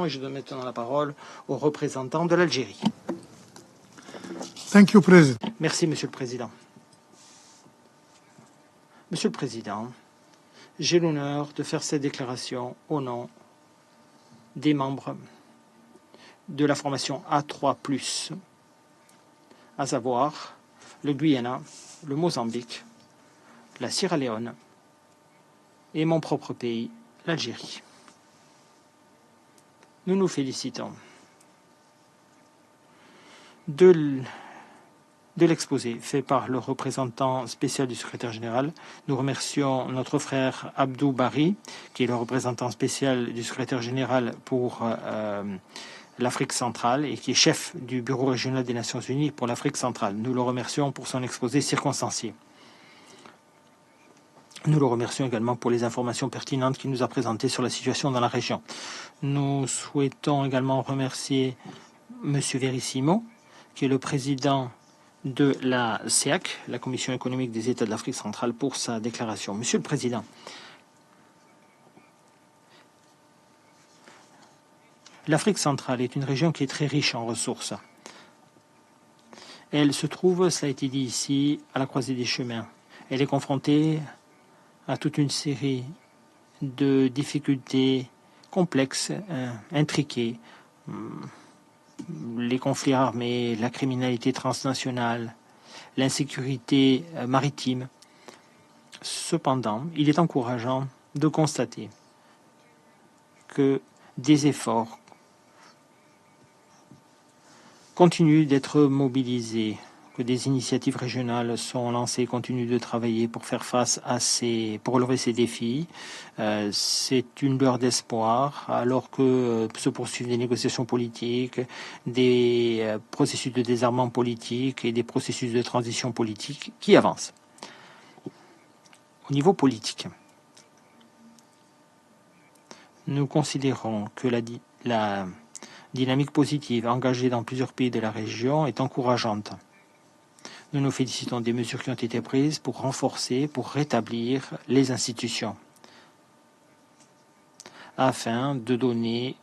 Et je donne maintenant la parole au représentant de l'Algérie. Thank you, President. Merci, Monsieur le Président. Monsieur le Président, j'ai l'honneur de faire cette déclaration au nom des membres de la formation A3+, à savoir le Guyana, le Mozambique, la Sierra Leone et mon propre pays, l'Algérie. Nous nous félicitons de l'exposé fait par le représentant spécial du secrétaire général. Nous remercions notre frère Abdou Bari, qui est le représentant spécial du secrétaire général pour l'Afrique centrale et qui est chef du bureau régional des Nations Unies pour l'Afrique centrale. Nous le remercions pour son exposé circonstancié. Nous le remercions également pour les informations pertinentes qu'il nous a présentées sur la situation dans la région. Nous souhaitons également remercier M. Verissimo, qui est le président de la CEAC, la Commission économique des États de l'Afrique centrale, pour sa déclaration. Monsieur le Président, l'Afrique centrale est une région qui est très riche en ressources. Elle se trouve, cela a été dit ici, à la croisée des chemins. Elle est confrontée à toute une série de difficultés complexes, intriquées, les conflits armés, la criminalité transnationale, l'insécurité maritime. Cependant, il est encourageant de constater que des efforts continuent d'être mobilisés, que des initiatives régionales sont lancées, continuent de travailler pour faire face à pour relever ces défis. C'est une lueur d'espoir, alors que se poursuivent des négociations politiques, des processus de désarmement politique et des processus de transition politique qui avancent. Au niveau politique, nous considérons que la dynamique positive engagée dans plusieurs pays de la région est encourageante. Nous nous félicitons des mesures qui ont été prises pour renforcer, pour rétablir les institutions, afin de donner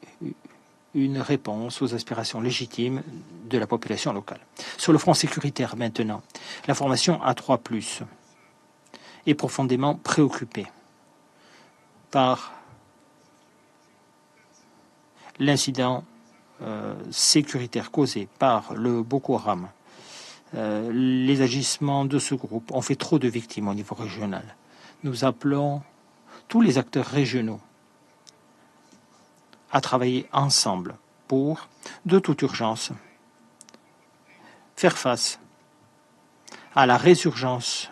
une réponse aux aspirations légitimes de la population locale. Sur le front sécuritaire maintenant, la formation A3+, est profondément préoccupée par l'incident sécuritaire causé par le Boko Haram. Les agissements de ce groupe ont fait trop de victimes au niveau régional. Nous appelons tous les acteurs régionaux à travailler ensemble pour, de toute urgence, faire face à la résurgence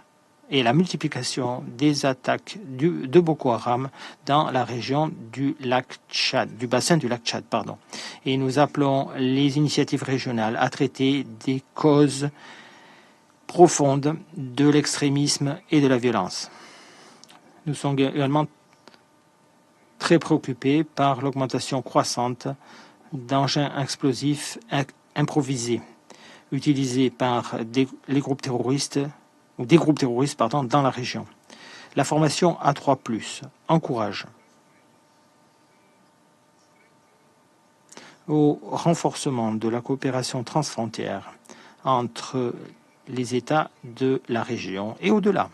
et la multiplication des attaques de Boko Haram dans la région du lac Tchad, du bassin du lac Tchad, pardon. Et nous appelons les initiatives régionales à traiter des causes profondes de l'extrémisme et de la violence. Nous sommes également très préoccupés par l'augmentation croissante d'engins explosifs improvisés utilisés par les groupes terroristes ou des groupes terroristes dans la région. La formation A3+, encourage au renforcement de la coopération transfrontière entre les États de la région et au-delà,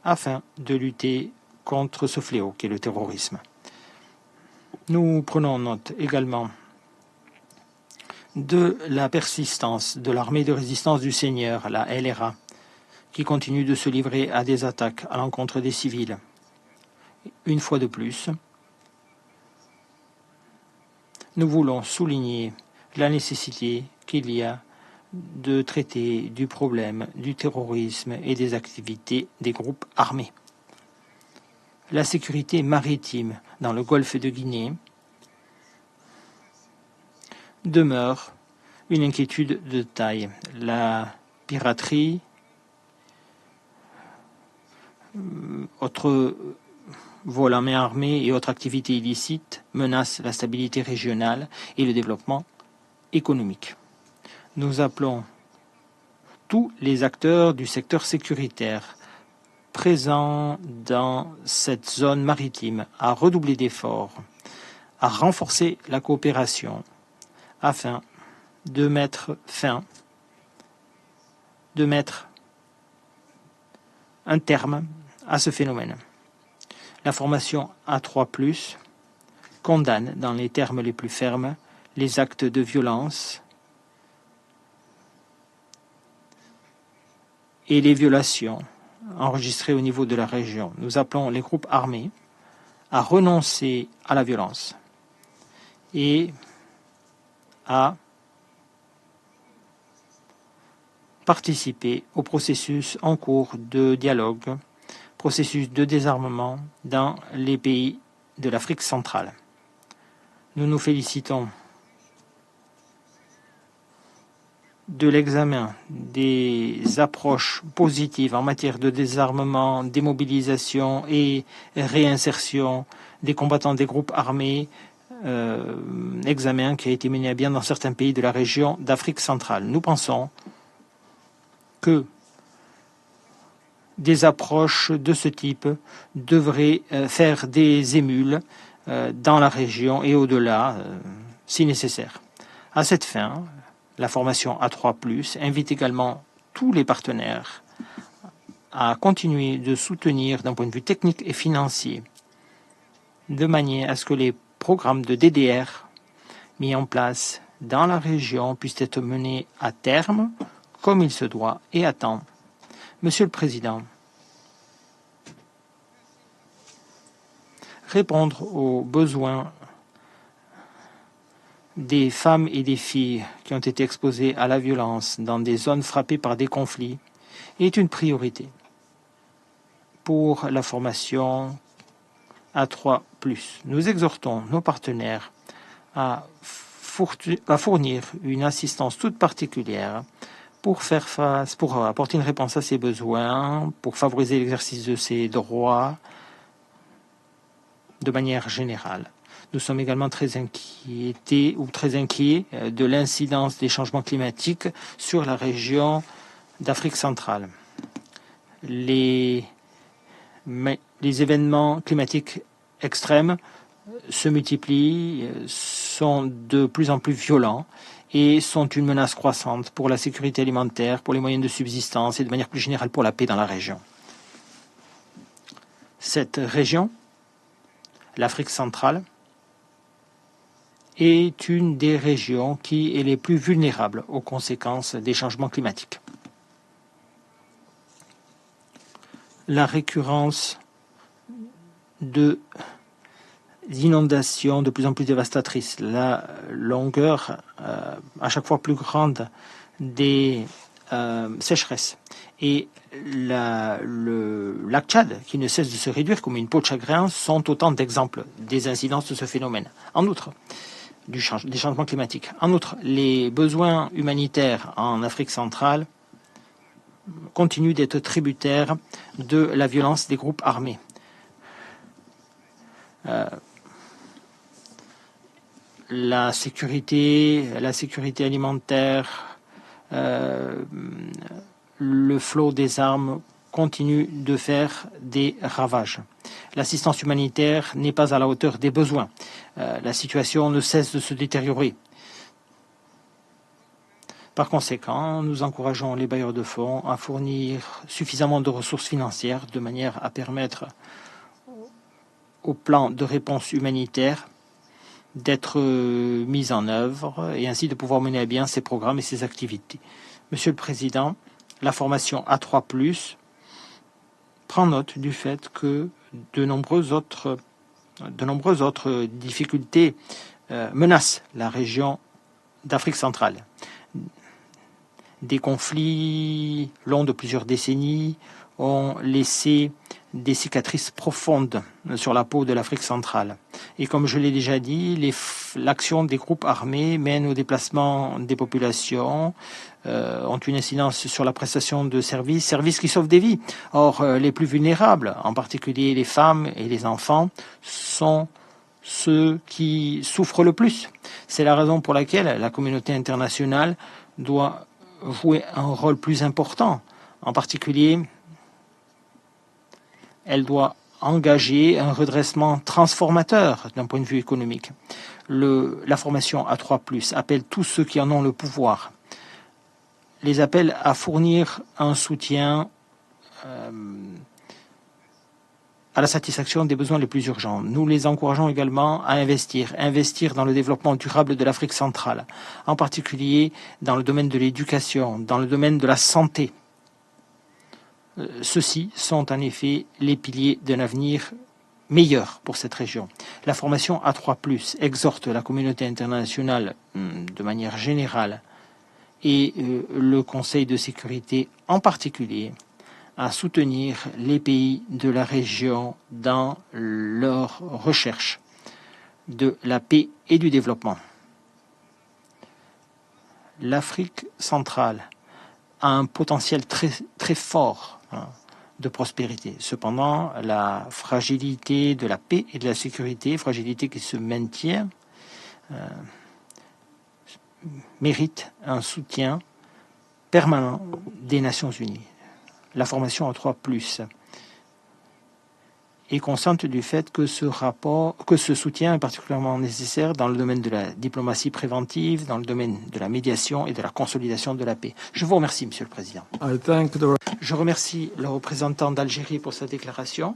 afin de lutter contre ce fléau qu'est le terrorisme. Nous prenons note également de la persistance de l'armée de résistance du Seigneur, la LRA, qui continue de se livrer à des attaques à l'encontre des civils. Une fois de plus, nous voulons souligner la nécessité qu'il y a de traiter du problème du terrorisme et des activités des groupes armés. La sécurité maritime dans le golfe de Guinée demeure une inquiétude de taille. La piraterie, autres vols en main armée et autres activités illicites menacent la stabilité régionale et le développement économique. Nous appelons tous les acteurs du secteur sécuritaire présents dans cette zone maritime à redoubler d'efforts à renforcer la coopération afin de mettre un terme à ce phénomène. La formation A3+, condamne dans les termes les plus fermes les actes de violence et les violations enregistrées au niveau de la région. Nous appelons les groupes armés à renoncer à la violence et à participer au processus en cours de dialogue, processus de désarmement dans les pays de l'Afrique centrale. Nous nous félicitons de l'examen des approches positives en matière de désarmement, démobilisation et réinsertion des combattants des groupes armés, examen qui a été mené à bien dans certains pays de la région d'Afrique centrale. Nous pensons que des approches de ce type devraient faire des émules dans la région et au-delà, si nécessaire. À cette fin, la formation A3+, invite également tous les partenaires à continuer de soutenir d'un point de vue technique et financier, de manière à ce que les programmes de DDR mis en place dans la région puissent être menés à terme, comme il se doit et à temps. Monsieur le Président, répondre aux besoins des femmes et des filles qui ont été exposées à la violence dans des zones frappées par des conflits est une priorité pour la formation A3+. Nous exhortons nos partenaires à fournir une assistance toute particulière pour apporter une réponse à ces besoins, pour favoriser l'exercice de ces droits de manière générale. Nous sommes également très inquiets de l'incidence des changements climatiques sur la région d'Afrique centrale. Les événements climatiques extrêmes se multiplient, sont de plus en plus violents et sont une menace croissante pour la sécurité alimentaire, pour les moyens de subsistance et de manière plus générale pour la paix dans la région. Cette région, l'Afrique centrale, est une des régions qui est les plus vulnérables aux conséquences des changements climatiques. La récurrence d'inondations de plus en plus dévastatrices, la longueur à chaque fois plus grande des sécheresses et le lac Tchad qui ne cesse de se réduire comme une peau de chagrin sont autant d'exemples des incidences de ce phénomène. En outre, des changements climatiques. En outre, les besoins humanitaires en Afrique centrale continuent d'être tributaires de la violence des groupes armés. La sécurité alimentaire, le flot des armes continue de faire des ravages. L'assistance humanitaire n'est pas à la hauteur des besoins. La situation ne cesse de se détériorer. Par conséquent, nous encourageons les bailleurs de fonds à fournir suffisamment de ressources financières de manière à permettre au plan de réponse humanitaire d'être mis en œuvre et ainsi de pouvoir mener à bien ces programmes et ces activités. Monsieur le Président, la formation A3+, prend note du fait que de nombreuses autres difficultés menacent la région d'Afrique centrale. Des conflits longs de plusieurs décennies ont laissé des cicatrices profondes sur la peau de l'Afrique centrale. Et comme je l'ai déjà dit, l'action des groupes armés mène au déplacement des populations, ont une incidence sur la prestation de services qui sauvent des vies. Or, les plus vulnérables, en particulier les femmes et les enfants, sont ceux qui souffrent le plus. C'est la raison pour laquelle la communauté internationale doit jouer un rôle plus important. En particulier, elle doit engager un redressement transformateur d'un point de vue économique. La formation A3+, appelle tous ceux qui en ont le pouvoir, les appelle à fournir un soutien à la satisfaction des besoins les plus urgents. Nous les encourageons également à investir dans le développement durable de l'Afrique centrale, en particulier dans le domaine de l'éducation, dans le domaine de la santé. Ceux-ci sont en effet les piliers d'un avenir meilleur pour cette région. La formation A3+, exhorte la communauté internationale de manière générale et le Conseil de sécurité en particulier à soutenir les pays de la région dans leur recherche de la paix et du développement. L'Afrique centrale a un potentiel très fort de prospérité. Cependant, la fragilité de la paix et de la sécurité, fragilité qui se maintient, mérite un soutien permanent des Nations Unies. La formation A3+, est consciente du fait que ce soutien est particulièrement nécessaire dans le domaine de la diplomatie préventive, dans le domaine de la médiation et de la consolidation de la paix. Je vous remercie, Monsieur le Président. Je remercie le représentant d'Algérie pour sa déclaration.